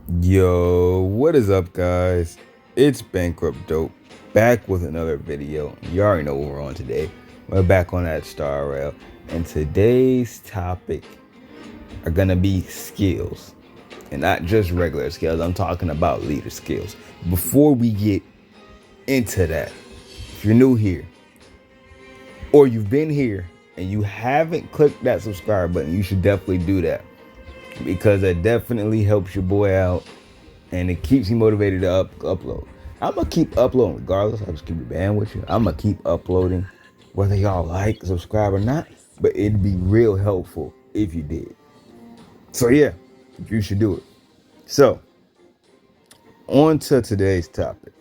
Yo, what is up, guys? It's Bankrupt Dope back with another video. You already know what we're on today. We're back on that star rail, and today's topic are gonna be skills, and not just regular skills. I'm talking about leader skills. Before we get into that, if you're new here or you've been here and you haven't clicked that subscribe button, you should definitely do that because that definitely helps your boy out and it keeps me motivated to upload. I'm gonna keep uploading regardless. I just keep it banned with you. I'm gonna keep uploading whether y'all like, subscribe or not, but it'd be real helpful if you did. So yeah, you should do it. So on to today's topic.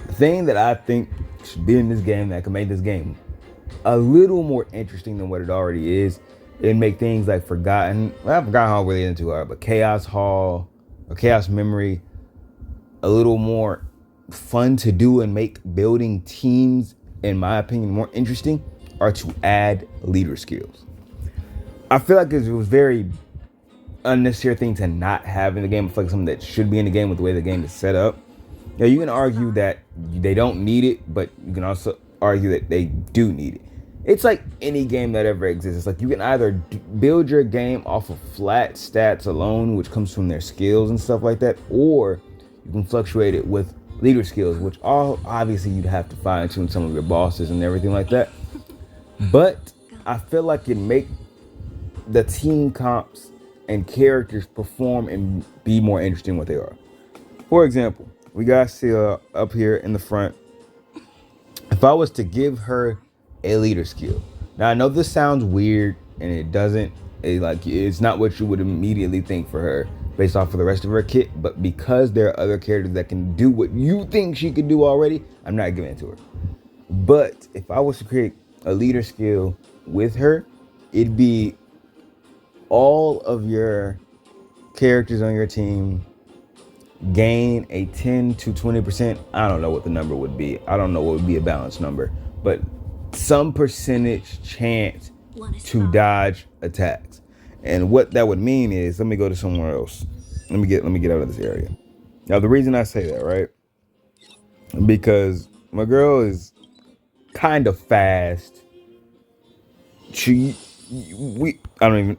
The thing that I think should be in this game that can make this game a little more interesting than what it already is, and make things like Forgotten. Well, I forgot how really into it, but Chaos Hall or Chaos Memory a little more fun to do and make building teams, in my opinion, more interesting, are to add leader skills. I feel like it was very unnecessary thing to not have in the game. I feel like something that should be in the game with the way the game is set up. Now you can argue that they don't need it, but you can also argue that they do need it. It's like any game that ever exists. It's like you can either build your game off of flat stats alone, which comes from their skills and stuff like that, or you can fluctuate it with leader skills, which all obviously you'd have to fine tune some of your bosses and everything like that. But I feel like it make the team comps and characters perform and be more interesting what they are. For example, we got Scylla up here in the front. If I was to give her a leader skill, now I know this sounds weird and it doesn't, it's not what you would immediately think for her based off of the rest of her kit, but because there are other characters that can do what you think she could do already, I'm not giving it to her. But if I was to create a leader skill with her, it'd be all of your characters on your team gain a 10 to 20%. I don't know what the number would be. I don't know what would be a balanced number, but some percentage chance to dodge attacks. And what that would mean is, let me go to somewhere else. Let me get out of this area. Now, the reason I say that, right? Because my girl is kind of fast. I don't even,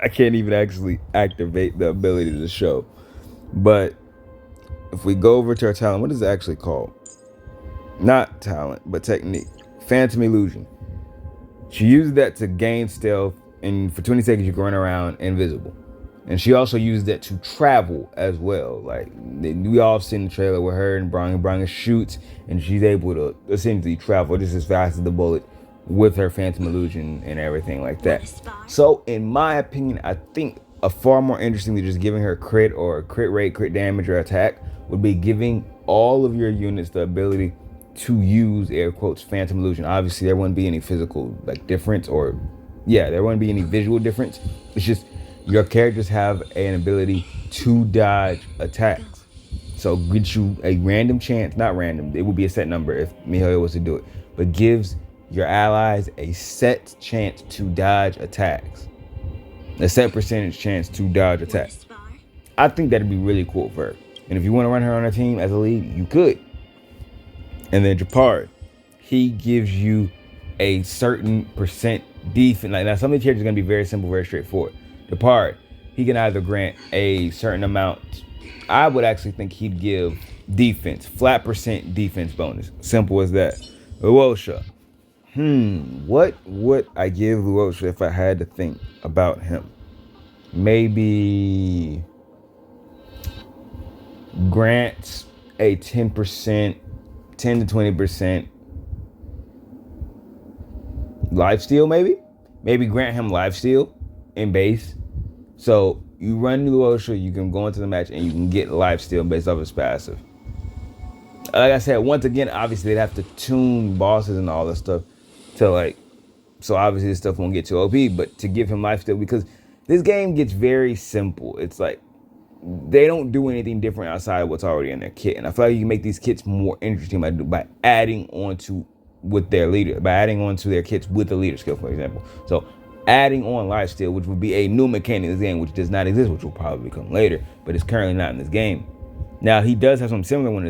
I can't even actually activate the ability to show. But if we go over to our talent, what is it actually called? Not talent, but technique. Phantom illusion. She uses that to gain stealth, and for 20 seconds you can run around invisible. And she also used that to travel as well. Like, we all seen the trailer with her and Brian shoots, and she's able to essentially travel just as fast as the bullet with her phantom illusion and everything like that. So in my opinion, I think a far more interesting than just giving her crit or crit rate, crit damage, or attack would be giving all of your units the ability to use air quotes phantom illusion. Obviously there wouldn't be any physical difference, or there wouldn't be any visual difference. It's just your characters have an ability to dodge attacks. So gives you a random chance, not random, it would be a set number if Mihail was to do it, but gives your allies a set chance to dodge attacks. A set percentage chance to dodge attacks. I think that'd be really cool for her. And if you want to run her on a team as a lead, you could. And then Japard, he gives you a certain percent defense. Now some of the characters are going to be very simple, very straightforward. Japard, he can either grant a certain amount. I would actually think he'd give defense, flat percent defense bonus. Simple as that. Luosha. What would I give Luosha if I had to think about him? Maybe grants a 10%, 10 to 20% lifesteal, maybe grant him lifesteal in base. So you run Luosha, you can go into the match and you can get lifesteal based off his passive. Like I said, once again, obviously they'd have to tune bosses and all that stuff to so obviously this stuff won't get too OP, but to give him lifesteal, because this game gets very simple. It's like they don't do anything different outside of what's already in their kit. And I feel like you can make these kits more interesting by adding on to with their leader, by adding on to their kits with the leader skill, for example. So adding on lifesteal, which would be a new mechanic in this game, which does not exist, which will probably come later, but it's currently not in this game. Now, he does have something similar when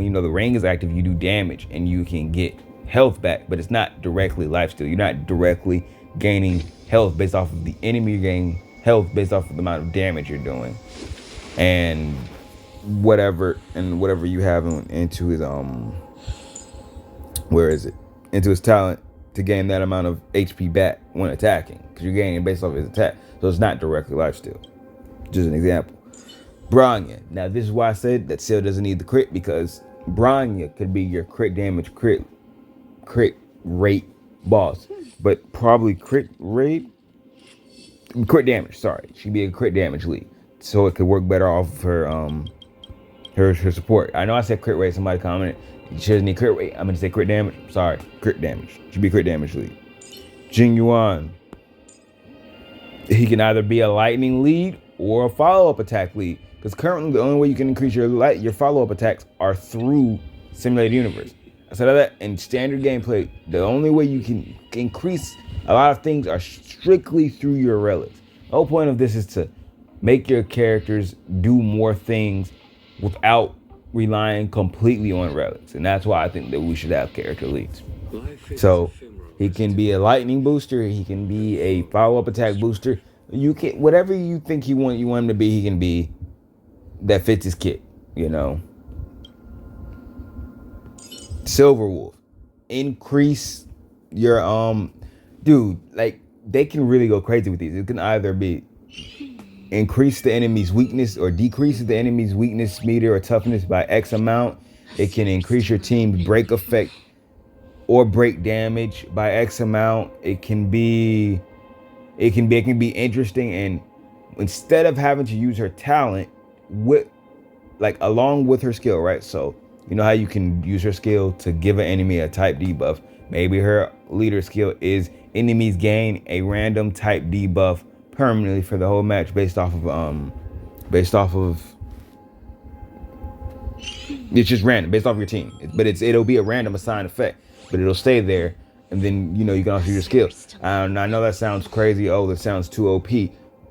you know the ring is active, you do damage and you can get health back, but it's not directly lifesteal. You're not directly gaining health based off of the enemy. You're gaining health based off of the amount of damage you're doing. And whatever you have into his into his talent to gain that amount of HP back when attacking, because you're gaining it based off of his attack. So it's not directly lifesteal. Just an example. Bronya. Now this is why I said that Seal doesn't need the crit, because Bronya could be your crit damage, crit rate boss, but probably crit damage. Sorry, she'd be a crit damage lead, so it could work better off of her support. I know I said crit rate. Somebody commented she doesn't need crit rate. I'm gonna say crit damage. Sorry, crit damage. Should be crit damage lead. Jing Yuan. He can either be a lightning lead or a follow-up attack lead, because currently the only way you can increase your follow-up attacks are through simulated universe. Instead of that, in standard gameplay, the only way you can increase a lot of things are strictly through your relics. The whole point of this is to make your characters do more things without relying completely on relics, and that's why I think that we should have character leads. So he can be a lightning booster, he can be a follow-up attack booster. You can, whatever you think you want him to be, he can be. That fits his kit, you know. Silver Wolf. Increase your dude, like they can really go crazy with these. It can either be increase the enemy's weakness or decrease the enemy's weakness meter or toughness by X amount. It can increase your team's break effect or break damage by X amount. It can be interesting, and instead of having to use her talent along with her skill, right? So you know how you can use her skill to give an enemy a type debuff. Maybe her leader skill is enemies gain a random type debuff permanently for the whole match based off of it's just random based off of your team, but it'll be a random assigned effect, but it'll stay there, and then you know you can also use your skill. I know that sounds crazy. Oh, that sounds too OP,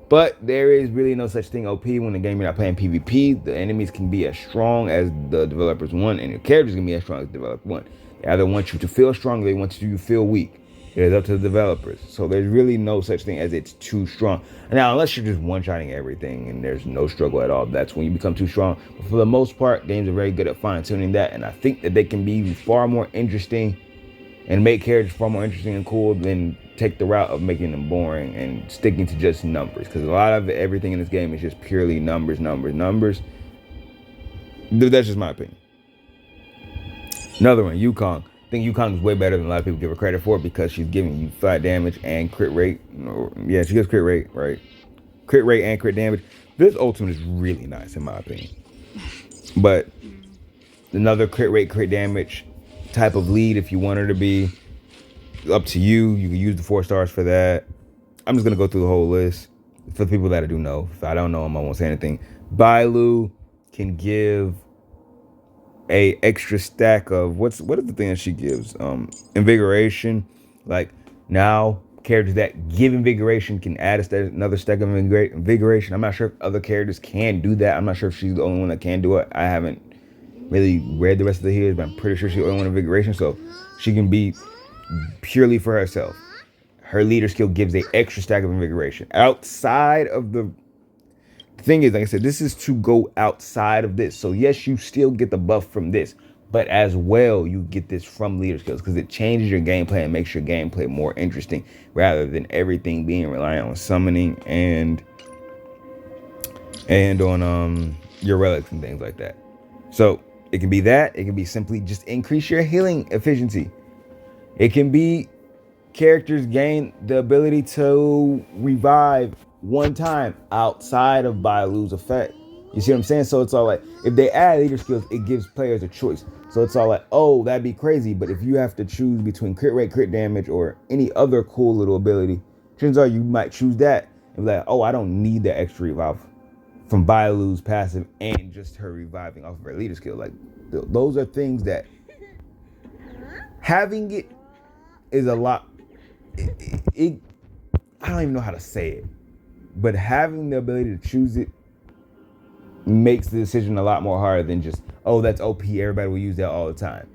but there is really no such thing OP when the game you're not playing PvP. The enemies can be as strong as the developers want, and your characters can be as strong as the developers want. They either want you to feel strong or they want you to feel weak. It's up to the developers. So there's really no such thing as it's too strong. Now, unless you're just one-shotting everything and there's no struggle at all, that's when you become too strong. But for the most part, games are very good at fine-tuning that, and I think that they can be far more interesting and make characters far more interesting and cool than take the route of making them boring and sticking to just numbers. Because a lot of everything in this game is just purely numbers. That's just my opinion. Another one, Yukong. I think Yukong is way better than a lot of people give her credit for, because she's giving you flat damage and crit rate. Yeah, she gives crit rate, right? Crit rate and crit damage. This ultimate is really nice in my opinion. But another crit rate, crit damage type of lead, if you want her to be, up to you. You can use the 4 stars for that. I'm just gonna go through the whole list for the people that I do know. If I don't know them, I won't say anything. Bailu can give a extra stack of what is the thing that she gives? Invigoration. Like now characters that give invigoration can add another stack of invigoration. I'm not sure if other characters can do that. I'm not sure if she's the only one that can do it. I haven't really read the rest of the heroes, but I'm pretty sure she's the only one with invigoration. So she can be purely for herself. Her leader skill gives a extra stack of invigoration. Outside of the thing is, like I said, this is to go outside of this. So yes, you still get the buff from this, but as well, you get this from leader skills, because it changes your gameplay and makes your gameplay more interesting, rather than everything being reliant on summoning and on your relics and things like that. So it can be that. It can be simply just increase your healing efficiency. It can be characters gain the ability to revive one time outside of Bailu's effect. You see what I'm saying? So it's all like, if they add leader skills, it gives players a choice. So it's all like, oh, that'd be crazy. But if you have to choose between crit rate, crit damage, or any other cool little ability, chances are you might choose that and be like, oh, I don't need that extra revive from Bailu's passive and just her reviving off of her leader skill. Like those are things that having it is a lot. I don't even know how to say it, but having the ability to choose it makes the decision a lot more harder than just, oh, that's OP, everybody will use that all the time.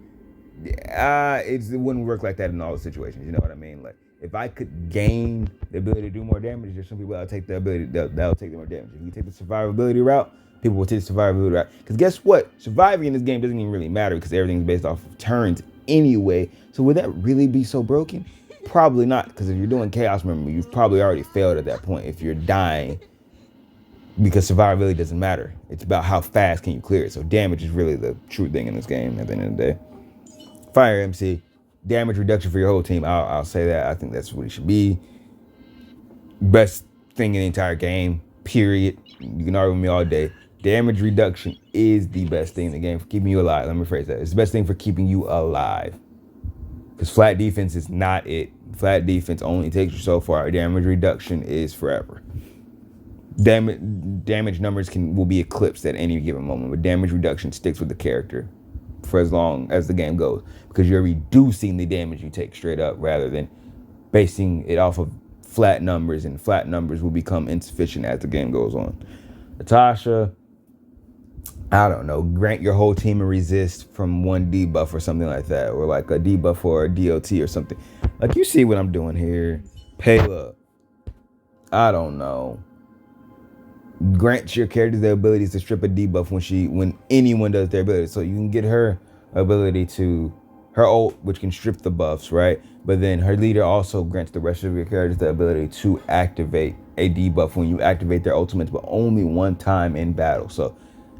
It wouldn't work like that in all the situations. You know what I mean? Like, if I could gain the ability to do more damage, there's some people that'll take the ability that'll take the more damage. If you take the survivability route, people will take the survivability route. Because guess what? Surviving in this game doesn't even really matter because everything's based off of turns anyway. So would that really be so broken? Probably not. Because if you're doing chaos, remember, you've probably already failed at that point. If you're dying, because survivability doesn't matter. It's about how fast can you clear it. So damage is really the true thing in this game at the end of the day. Fire MC, damage reduction for your whole team. I'll say that. I think that's what it should be. Best thing in the entire game, period. You can argue with me all day. Damage reduction is the best thing in the game for keeping you alive. Let me rephrase that. It's the best thing for keeping you alive. Because flat defense is not it. Flat defense only takes you so far. Damage reduction is forever. Damage numbers will be eclipsed at any given moment, but damage reduction sticks with the character for as long as the game goes, because you're reducing the damage you take straight up rather than basing it off of flat numbers, and flat numbers will become insufficient as the game goes on. Natasha, I don't know, grant your whole team a resist from one debuff or something like that, or like a debuff or a DOT or something. Like, you see what I'm doing here. Payla, I don't know. Grant your character the abilities to strip a debuff when anyone does their ability. So you can get her ability to her ult, which can strip the buffs, right? But then her leader also grants the rest of your characters the ability to activate a debuff when you activate their ultimates, but only one time in battle. So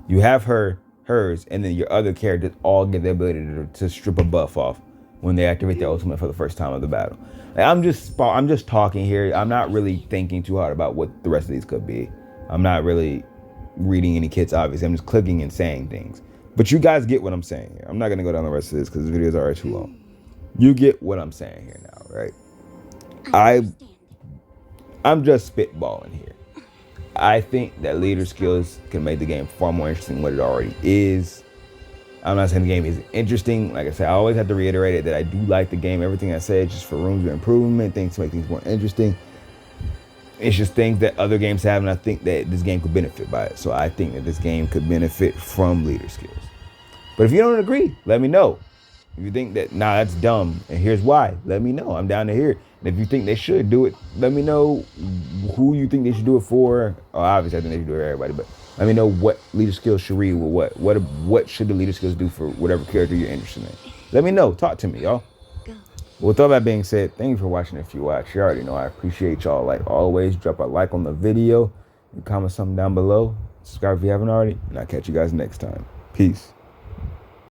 you have hers, and then your other characters all get the ability to strip a buff off when they activate their ultimate for the first time of the battle. Like, I'm just talking here. I'm not really thinking too hard about what the rest of these could be. I'm not really reading any kits, obviously. I'm just clicking and saying things. But you guys get what I'm saying here. I'm not going to go down the rest of this because this video is already too long. You get what I'm saying here now, right? I'm just spitballing here. I think that leader skills can make the game far more interesting than what it already is. I'm not saying the game isn't interesting. Like I said, I always have to reiterate it that I do like the game. Everything I say is just for rooms of improvement, things to make things more interesting. It's just things that other games have, and I think that this game could benefit by it. So I think that this game could benefit from leader skills. But if you don't agree, let me know. If you think that, nah, that's dumb, and here's why, let me know. I'm down to hear it. And if you think they should do it, let me know who you think they should do it for. Obviously, I think they should do it for everybody, but let me know what leader skills should read with what should the leader skills do for whatever character you're interested in. Let me know. Talk to me, y'all. With all that being said, thank you for watching. If you watch, you already know I appreciate y'all. Like always, drop a like on the video and comment something down below. Subscribe if you haven't already, and I'll catch you guys next time. Peace.